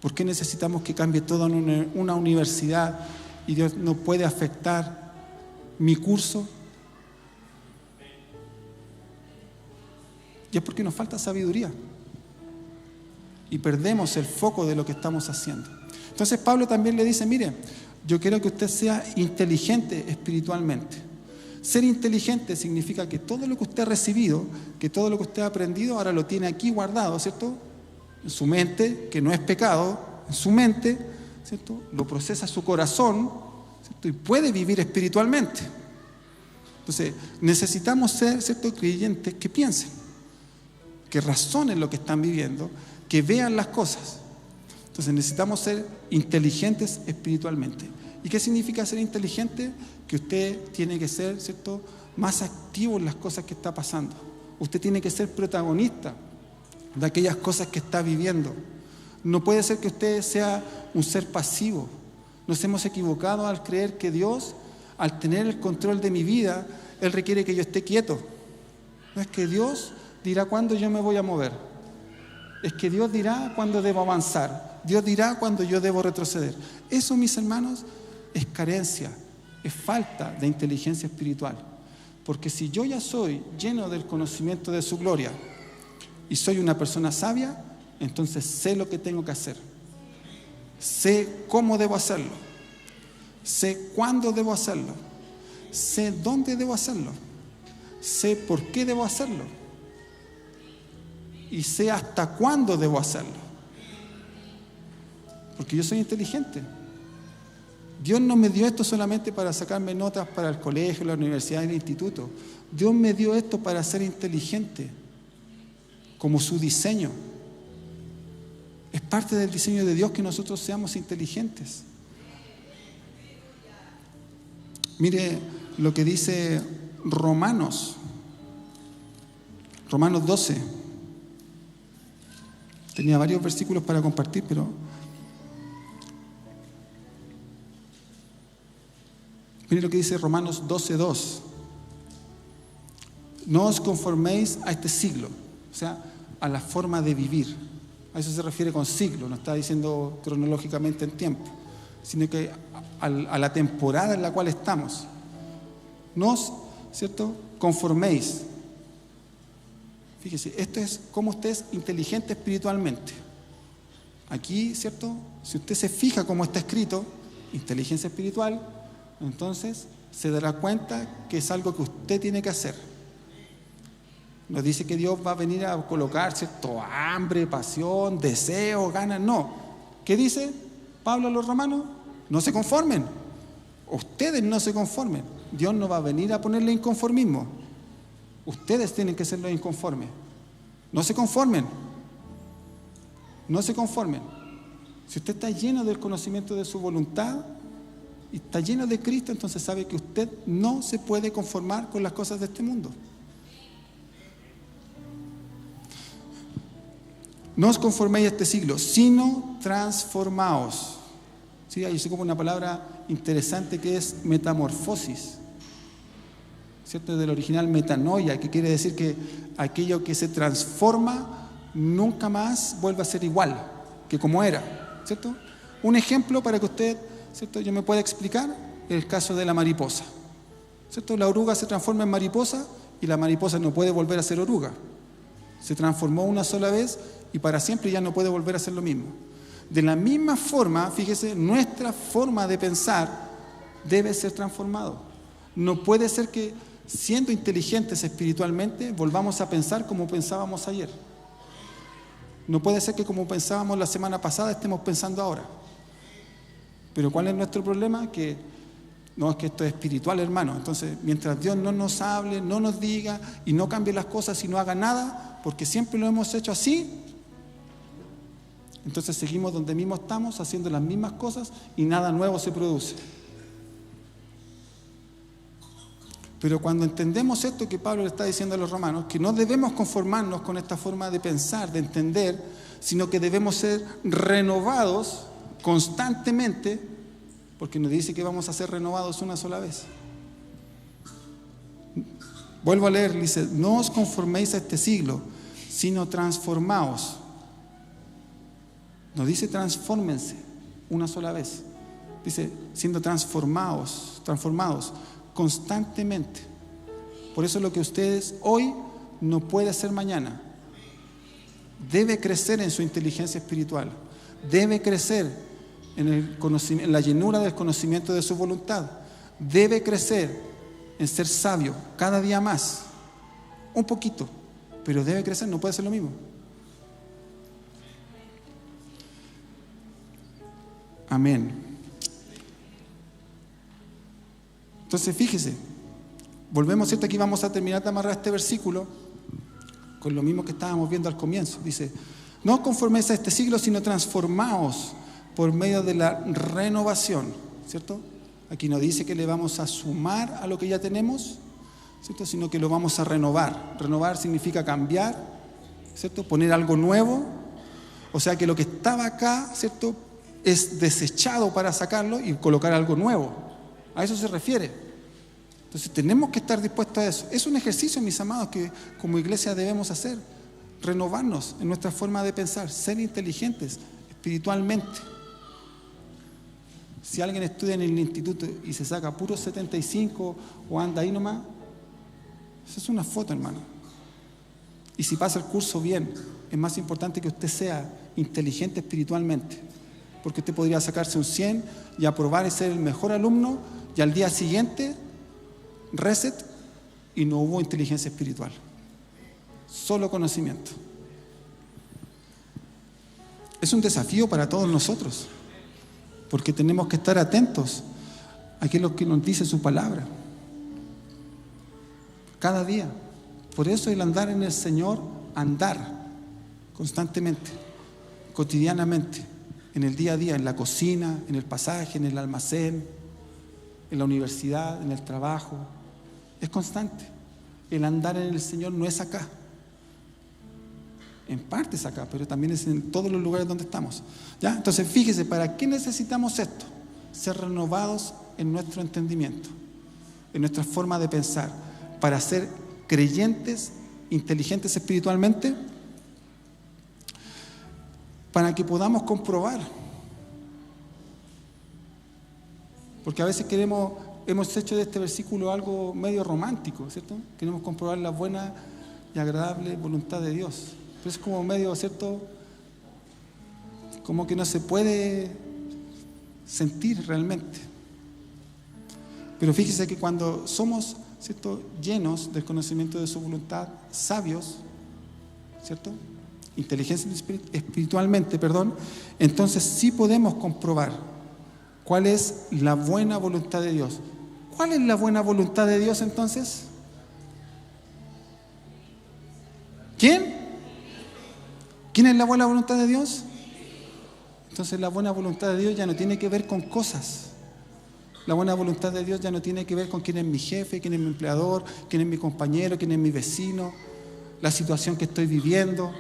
¿Por qué necesitamos que cambie toda una universidad y Dios no puede afectar mi curso? Y es porque nos falta sabiduría y perdemos el foco de lo que estamos haciendo. Entonces Pablo también le dice, mire, yo quiero que usted sea inteligente espiritualmente. Ser inteligente significa que todo lo que usted ha recibido, que todo lo que usted ha aprendido, ahora lo tiene aquí guardado, ¿cierto? En su mente, que no es pecado, en su mente, ¿cierto? Lo procesa su corazón, ¿cierto? Y puede vivir espiritualmente. Entonces, necesitamos ser, ¿cierto?, creyentes que piensen, que razonen lo que están viviendo, que vean las cosas. Entonces necesitamos ser inteligentes espiritualmente. ¿Y qué significa ser inteligente? Que usted tiene que ser, ¿cierto?, más activo en las cosas que está pasando. Usted tiene que ser protagonista de aquellas cosas que está viviendo. No puede ser que usted sea un ser pasivo. Nos hemos equivocado al creer que Dios, al tener el control de mi vida, Él requiere que yo esté quieto. No es que Dios dirá cuándo yo me voy a mover. Es que Dios dirá cuándo debo avanzar. Dios dirá cuándo yo debo retroceder. Eso, mis hermanos, es carencia, es falta de inteligencia espiritual. Porque si yo ya soy lleno del conocimiento de su gloria y soy una persona sabia, entonces sé lo que tengo que hacer. Sé cómo debo hacerlo. Sé cuándo debo hacerlo. Sé dónde debo hacerlo. Sé por qué debo hacerlo. Y sé hasta cuándo debo hacerlo. Porque yo soy inteligente. Dios no me dio esto solamente para sacarme notas para el colegio, la universidad, el instituto. Dios me dio esto para ser inteligente, como su diseño. Es parte del diseño de Dios que nosotros seamos inteligentes. Mire lo que dice Romanos 12. Tenía varios versículos para compartir, pero mire lo que dice Romanos 12:2. No os conforméis a este siglo, o sea, a la forma de vivir. A eso se refiere con siglo, no está diciendo cronológicamente en tiempo, sino que a la temporada en la cual estamos. No os, ¿cierto?, conforméis. Fíjese, esto es cómo usted es inteligente espiritualmente. Aquí, ¿cierto?, si usted se fija cómo está escrito, inteligencia espiritual, entonces se dará cuenta que es algo que usted tiene que hacer. Nos dice que Dios va a venir a colocar, ¿cierto?, hambre, pasión, deseo, ganas. No. ¿Qué dice Pablo a los romanos? No se conformen. Ustedes no se conformen. Dios no va a venir a ponerle inconformismo. Ustedes tienen que ser los inconformes. No se conformen. No se conformen. Si usted está lleno del conocimiento de su voluntad y está lleno de Cristo, entonces sabe que usted no se puede conformar con las cosas de este mundo. No os conforméis a este siglo, sino transformaos. ¿Sí? Ahí se como una palabra interesante que es metamorfosis, ¿cierto? Del original metanoia, que quiere decir que aquello que se transforma nunca más vuelve a ser igual que como era, ¿cierto? Un ejemplo para que usted, ¿cierto?, yo me pueda explicar, el caso de la mariposa, ¿cierto? La oruga se transforma en mariposa y la mariposa no puede volver a ser oruga. Se transformó una sola vez y para siempre ya no puede volver a ser lo mismo. De la misma forma, fíjese, nuestra forma de pensar debe ser transformado. No puede ser que, siendo inteligentes espiritualmente, volvamos a pensar como pensábamos ayer. No puede ser que como pensábamos la semana pasada estemos pensando ahora. Pero ¿cuál es nuestro problema? Que No, es que esto es espiritual, hermano. Entonces, mientras Dios no nos hable, no nos diga y no cambie las cosas y no haga nada, porque siempre lo hemos hecho así, entonces seguimos donde mismo estamos, haciendo las mismas cosas y nada nuevo se produce. Pero cuando entendemos esto que Pablo le está diciendo a los romanos, que no debemos conformarnos con esta forma de pensar, de entender, sino que debemos ser renovados constantemente, porque nos dice que vamos a ser renovados una sola vez. Vuelvo a leer, dice, no os conforméis a este siglo, sino transformaos. No dice transfórmense una sola vez. Dice, siendo transformados constantemente. Por eso lo que ustedes hoy no puede hacer mañana. Debe crecer en su inteligencia espiritual. Debe crecer en la llenura del conocimiento de su voluntad. Debe crecer en ser sabio cada día más. Un poquito, pero debe crecer, no puede ser lo mismo. Amén. Entonces fíjese, volvemos, ¿cierto? Aquí vamos a terminar de amarrar este versículo con lo mismo que estábamos viendo al comienzo. Dice, no os conforméis a este siglo, sino transformaos por medio de la renovación, ¿cierto? Aquí no dice que le vamos a sumar a lo que ya tenemos, ¿cierto? Sino que lo vamos a renovar. Renovar significa cambiar, ¿cierto? Poner algo nuevo. O sea que lo que estaba acá, ¿cierto?, es desechado para sacarlo y colocar algo nuevo. A eso se refiere. Entonces tenemos que estar dispuestos a eso. Es un ejercicio, mis amados, que como iglesia debemos hacer. Renovarnos en nuestra forma de pensar, ser inteligentes espiritualmente. Si alguien estudia en el instituto y se saca puros 75 o anda ahí nomás, eso es una foto, hermano. Y si pasa el curso bien, es más importante que usted sea inteligente espiritualmente, porque usted podría sacarse un 100 y aprobar y ser el mejor alumno, y al día siguiente reset y no hubo inteligencia espiritual, solo conocimiento. Es un desafío para todos nosotros, porque tenemos que estar atentos a aquello que nos dice su palabra cada día. Por eso el andar en el Señor, andar constantemente, cotidianamente, en el día a día, en la cocina, en el pasaje, en el almacén, en la universidad, en el trabajo, es constante. El andar en el Señor no es acá. En parte es acá, pero también es en todos los lugares donde estamos. ¿Ya? Entonces, fíjese, ¿para qué necesitamos esto? Ser renovados en nuestro entendimiento, en nuestra forma de pensar, para ser creyentes, inteligentes espiritualmente, para que podamos comprobar. Porque a veces hemos hecho de este versículo algo medio romántico, ¿cierto? Queremos comprobar la buena y agradable voluntad de Dios. Pero es como medio, ¿cierto?, como que no se puede sentir realmente. Pero fíjese que cuando somos, ¿cierto?, llenos del conocimiento de su voluntad, sabios, ¿cierto?, inteligentes espiritualmente, entonces sí podemos comprobar cuál es la buena voluntad de Dios. ¿Cuál es la buena voluntad de Dios entonces? ¿Quién? ¿Quién es la buena voluntad de Dios? Entonces la buena voluntad de Dios ya no tiene que ver con cosas. La buena voluntad de Dios ya no tiene que ver con quién es mi jefe, quién es mi empleador, quién es mi compañero, quién es mi vecino, la situación que estoy viviendo.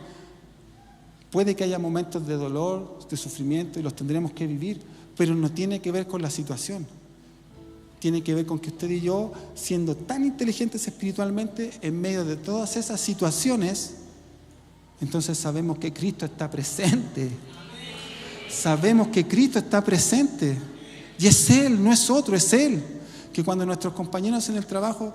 Puede que haya momentos de dolor, de sufrimiento, y los tendremos que vivir, pero no tiene que ver con la situación. Tiene que ver con que usted y yo, siendo tan inteligentes espiritualmente, en medio de todas esas situaciones, entonces sabemos que Cristo está presente. Sabemos que Cristo está presente. Y es Él, no es otro, es Él. Que cuando nuestros compañeros en el trabajo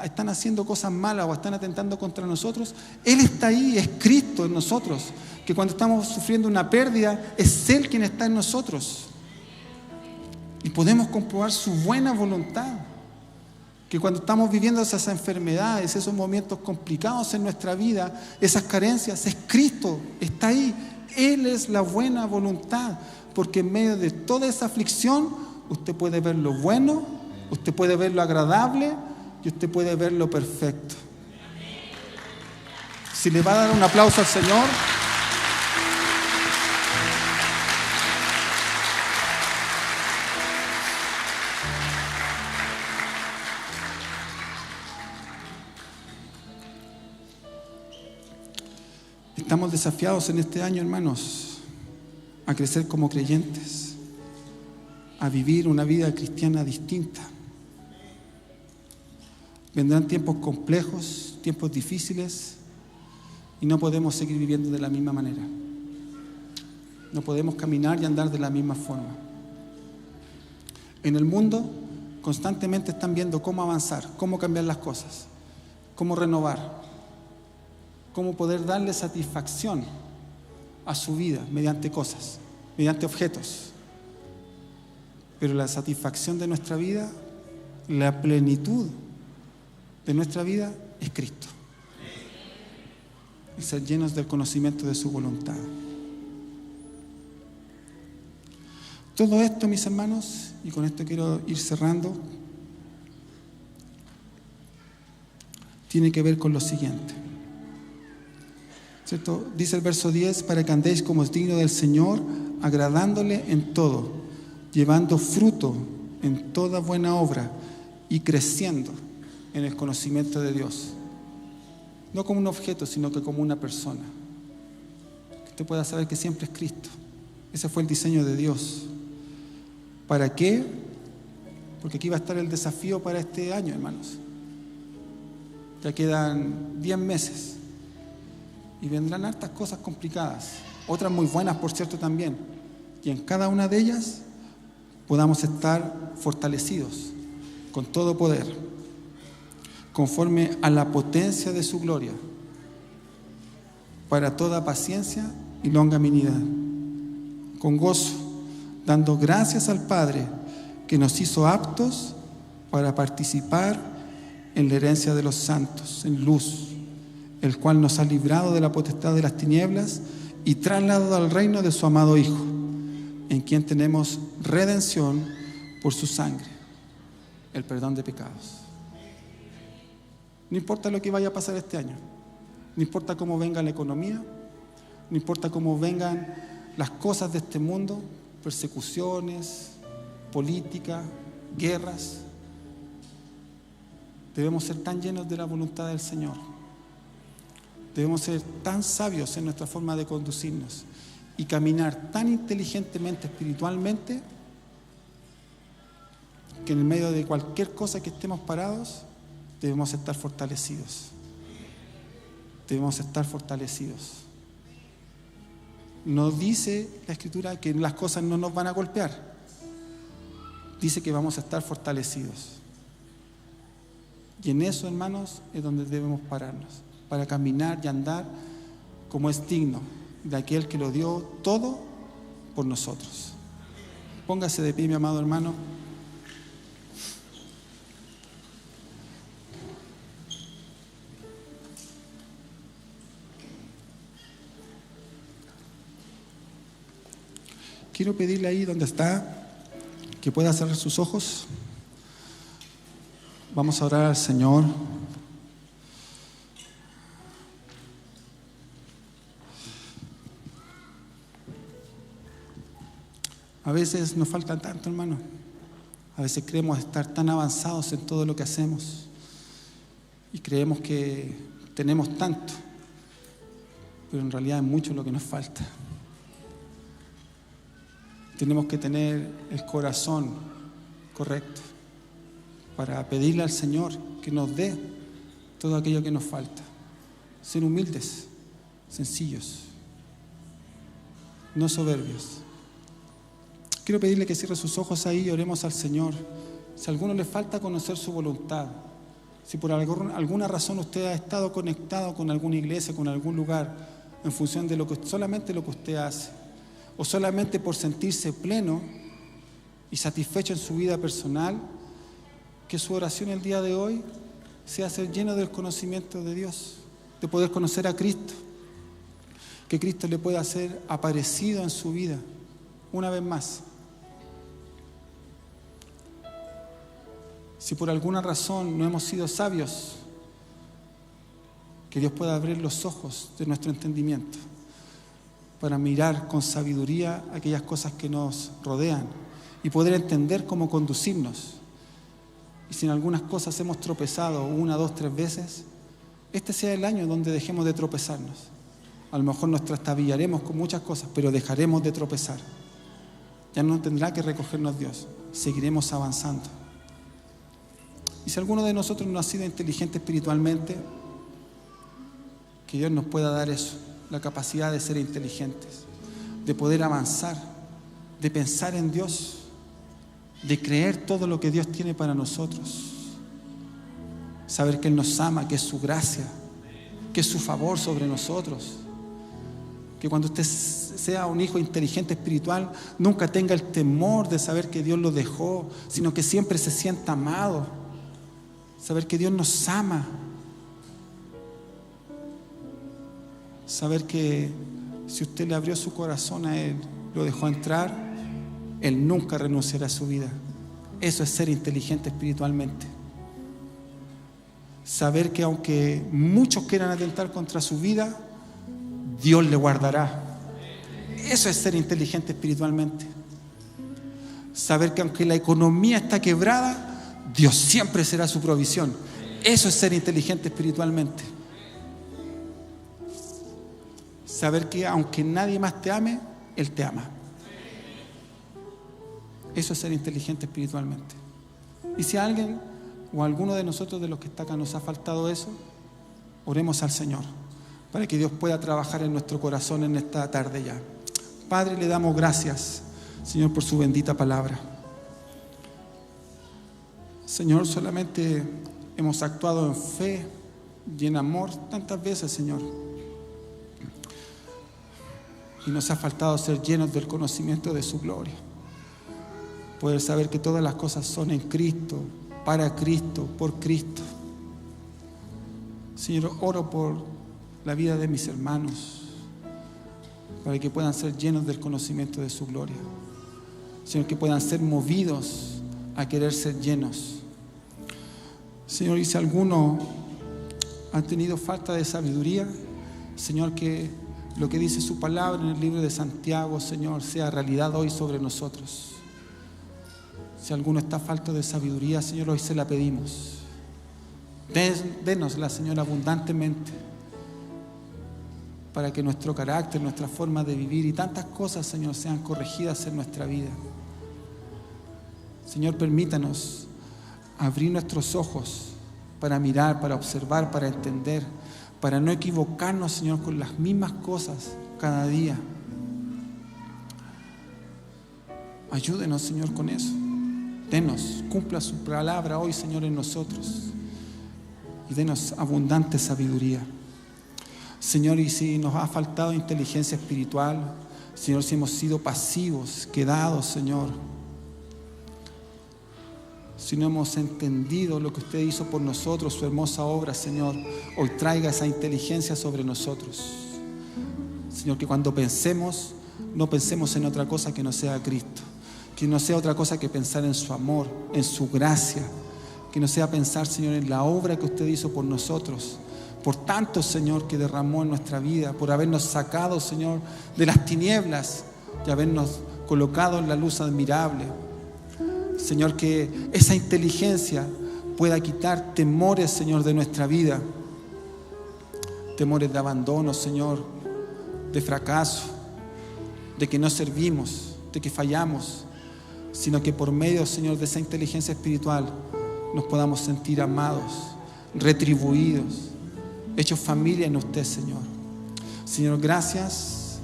están haciendo cosas malas o están atentando contra nosotros, Él está ahí, es Cristo en nosotros. Que cuando estamos sufriendo una pérdida, es Él quien está en nosotros. Y podemos comprobar su buena voluntad. Que cuando estamos viviendo esas enfermedades, esos momentos complicados en nuestra vida, esas carencias, es Cristo, está ahí. Él es la buena voluntad, porque en medio de toda esa aflicción usted puede ver lo bueno, usted puede ver lo agradable y usted puede ver lo perfecto. Si le va a dar un aplauso al Señor, estamos desafiados en este año, hermanos, a crecer como creyentes, a vivir una vida cristiana distinta. Vendrán tiempos complejos, tiempos difíciles, y no podemos seguir viviendo de la misma manera. No podemos caminar y andar de la misma forma. En el mundo constantemente están viendo cómo avanzar, cómo cambiar las cosas, cómo renovar, cómo poder darle satisfacción a su vida mediante cosas, mediante objetos. Pero la satisfacción de nuestra vida, la plenitud de nuestra vida es Cristo. Y ser llenos del conocimiento de su voluntad. Todo esto, mis hermanos, y con esto quiero ir cerrando, tiene que ver con lo siguiente. ¿Cierto? Dice el verso 10, para que andéis como es digno del Señor, agradándole en todo, llevando fruto en toda buena obra y creciendo en el conocimiento de Dios. No como un objeto, sino que como una persona. Que usted pueda saber que siempre es Cristo. Ese fue el diseño de Dios. ¿Para qué? Porque aquí va a estar el desafío para este año, hermanos. Ya quedan 10 meses. Y vendrán hartas cosas complicadas. Otras muy buenas, por cierto, también. Y en cada una de ellas podamos estar fortalecidos con todo poder, conforme a la potencia de su gloria, para toda paciencia y longanimidad, con gozo, dando gracias al Padre que nos hizo aptos para participar en la herencia de los santos, en luz, el cual nos ha librado de la potestad de las tinieblas y trasladado al reino de su amado Hijo, en quien tenemos redención por su sangre, el perdón de pecados. No importa lo que vaya a pasar este año, no importa cómo venga la economía, no importa cómo vengan las cosas de este mundo, persecuciones, política, guerras, debemos ser tan llenos de la voluntad del Señor, debemos ser tan sabios en nuestra forma de conducirnos y caminar tan inteligentemente, espiritualmente, que en el medio de cualquier cosa que estemos parados, debemos estar fortalecidos. Debemos estar fortalecidos. No dice la Escritura que las cosas no nos van a golpear. Dice que vamos a estar fortalecidos. Y en eso, hermanos, es donde debemos pararnos, para caminar y andar como es digno de aquel que lo dio todo por nosotros. Póngase de pie, mi amado hermano. Quiero pedirle ahí donde está que pueda cerrar sus ojos. Vamos a orar al Señor. A veces nos falta tanto, hermano. A veces creemos estar tan avanzados en todo lo que hacemos y creemos que tenemos tanto, pero en realidad es mucho lo que nos falta. Tenemos que tener el corazón correcto para pedirle al Señor que nos dé todo aquello que nos falta. Ser humildes, sencillos, no soberbios. Quiero pedirle que cierre sus ojos ahí y oremos al Señor. Si a alguno le falta conocer su voluntad, si por alguna razón usted ha estado conectado con alguna iglesia, con algún lugar, en función de solamente lo que usted hace, o solamente por sentirse pleno y satisfecho en su vida personal, que su oración el día de hoy sea ser lleno del conocimiento de Dios, de poder conocer a Cristo, que Cristo le pueda hacer aparecido en su vida una vez más. Si por alguna razón no hemos sido sabios, que Dios pueda abrir los ojos de nuestro entendimiento para mirar con sabiduría aquellas cosas que nos rodean y poder entender cómo conducirnos. Y si en algunas cosas hemos tropezado 1, 2, 3 veces, este sea el año donde dejemos de tropezarnos. A lo mejor nos trastabillaremos con muchas cosas, pero dejaremos de tropezar. Ya no tendrá que recogernos Dios, seguiremos avanzando. Y si alguno de nosotros no ha sido inteligente espiritualmente, que Dios nos pueda dar eso, la capacidad de ser inteligentes, de poder avanzar, de pensar en Dios, de creer todo lo que Dios tiene para nosotros, saber que Él nos ama, que es su gracia, que es su favor sobre nosotros, que cuando usted sea un hijo inteligente espiritual, nunca tenga el temor de saber que Dios lo dejó, sino que siempre se sienta amado, saber que Dios nos ama, saber que si usted le abrió su corazón a Él, lo dejó entrar, Él nunca renunciará a su vida. Eso es ser inteligente espiritualmente. Saber que aunque muchos quieran atentar contra su vida, Dios le guardará. Eso es ser inteligente espiritualmente. Saber que aunque la economía está quebrada, Dios siempre será su provisión. Eso es ser inteligente espiritualmente. Saber que aunque nadie más te ame, Él te ama. Eso es ser inteligente espiritualmente. Y si a alguien o a alguno de nosotros de los que está acá nos ha faltado eso, oremos al Señor para que Dios pueda trabajar en nuestro corazón en esta tarde ya. Padre, le damos gracias, Señor, por su bendita palabra. Señor, solamente hemos actuado en fe y en amor tantas veces, Señor. Y nos ha faltado ser llenos del conocimiento de su gloria. Poder saber que todas las cosas son en Cristo, para Cristo, por Cristo. Señor, oro por la vida de mis hermanos, para que puedan ser llenos del conocimiento de su gloria. Señor, que puedan ser movidos a querer ser llenos. Señor, y si alguno ha tenido falta de sabiduría, Señor, que lo que dice su palabra en el libro de Santiago, Señor, sea realidad hoy sobre nosotros. Si alguno está falto de sabiduría, Señor, hoy se la pedimos. Dénosla, Señor, abundantemente, para que nuestro carácter, nuestra forma de vivir y tantas cosas, Señor, sean corregidas en nuestra vida. Señor, permítanos abrir nuestros ojos para mirar, para observar, para entender, para no equivocarnos, Señor, con las mismas cosas cada día. Ayúdenos, Señor, con eso. Denos, cumpla su palabra hoy, Señor, en nosotros. Y denos abundante sabiduría. Señor, y si nos ha faltado inteligencia espiritual, Señor, si hemos sido pasivos, quedados, Señor, si no hemos entendido lo que usted hizo por nosotros, su hermosa obra, Señor, hoy traiga esa inteligencia sobre nosotros. Señor, que cuando pensemos, no pensemos en otra cosa que no sea Cristo, que no sea otra cosa que pensar en su amor, en su gracia, que no sea pensar, Señor, en la obra que usted hizo por nosotros, por tanto, Señor, que derramó en nuestra vida, por habernos sacado, Señor, de las tinieblas y habernos colocado en la luz admirable. Señor, que esa inteligencia pueda quitar temores, Señor, de nuestra vida, temores de abandono, Señor, de fracaso, de que no servimos, de que fallamos, sino que por medio, Señor, de esa inteligencia espiritual nos podamos sentir amados, retribuidos, hechos familia en usted, Señor. Señor, gracias,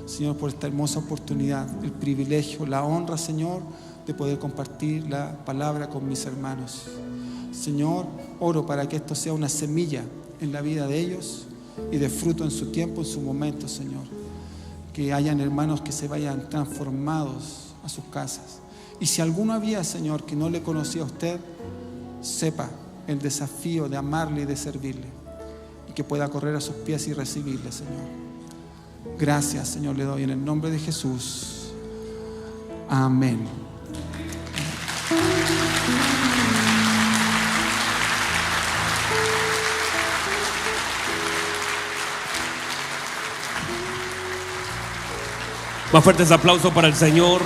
Señor, por esta hermosa oportunidad, el privilegio, la honra, Señor, de poder compartir la palabra con mis hermanos. Señor, oro para que esto sea una semilla en la vida de ellos y de fruto en su tiempo, en su momento, Señor. Que hayan hermanos que se vayan transformados a sus casas. Y si alguno había, Señor, que no le conocía a usted, sepa el desafío de amarle y de servirle, y que pueda correr a sus pies y recibirle, Señor. Gracias, Señor, le doy en el nombre de Jesús. Amén. Más fuertes aplausos para el Señor.